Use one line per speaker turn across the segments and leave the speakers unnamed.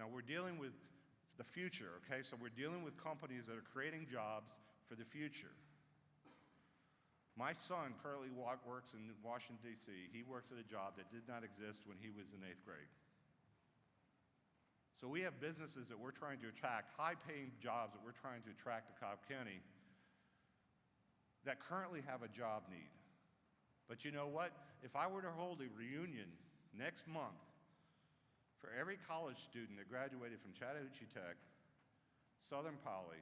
Now we're dealing with the future, okay? So we're dealing with companies that are creating jobs for the future. My son currently works in Washington, D.C. He works at a job that did not exist when he was in 8th grade. So we have businesses that we're trying to attract, high-paying jobs that we're trying to attract to Cobb County that currently have a job need. But you know what? If I were to hold a reunion next month for every college student that graduated from Chattahoochee Tech, Southern Poly,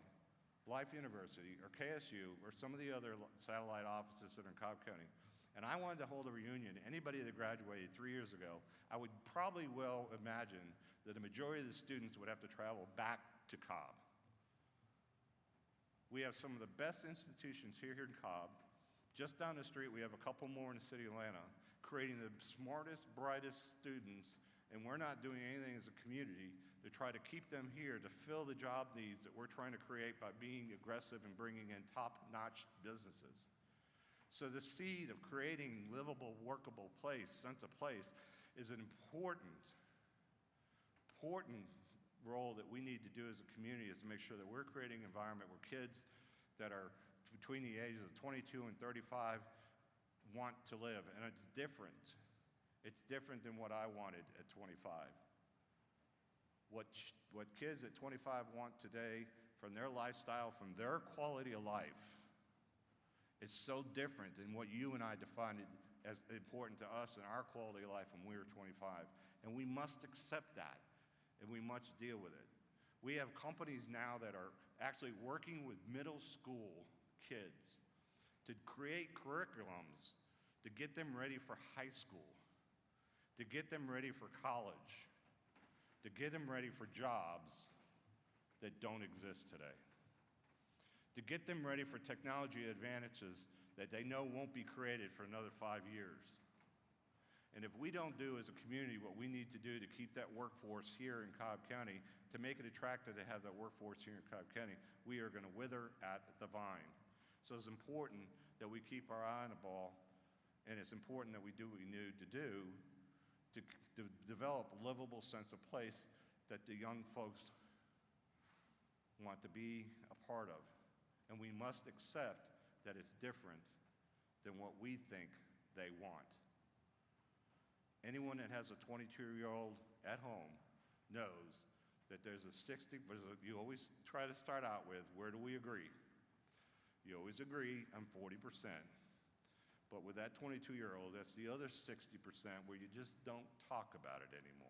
Life University, or KSU, or some of the other satellite offices that are in Cobb County, and I wanted to hold a reunion, anybody that graduated 3 years ago, I would probably well imagine that the majority of the students would have to travel back to Cobb. We have some of the best institutions here in Cobb. Just down the street, we have a couple more in the city of Atlanta, creating the smartest, brightest students, and we're not doing anything as a community to try to keep them here to fill the job needs that we're trying to create by being aggressive and bringing in top-notch businesses. So the seed of creating livable, workable place, sense of place, is an important role that we need to do as a community, is to make sure that we're creating an environment where kids that are between the ages of 22 and 35 want to live, and it's different. It's different than what I wanted at 25. What kids at 25 want today from their lifestyle, from their quality of life, is so different than what you and I defined as important to us and our quality of life when we were 25. And we must accept that, and we must deal with it. We have companies now that are actually working with middle school kids to create curriculums to get them ready for high school, to get them ready for college, to get them ready for jobs that don't exist today, to get them ready for technology advantages that they know won't be created for another 5 years. And if we don't do as a community what we need to do to keep that workforce here in Cobb County, to make it attractive to have that workforce here in Cobb County, we are going to wither at the vine. So it's important that we keep our eye on the ball, and it's important that we do what we need to do to develop a livable sense of place that the young folks want to be a part of. And we must accept that it's different than what we think they want. Anyone that has a 22-year-old at home knows that there's a 60, you always try to start out with, where do we agree? You always agree on 40%. But with that 22-year-old, that's the other 60% where you just don't talk about it anymore.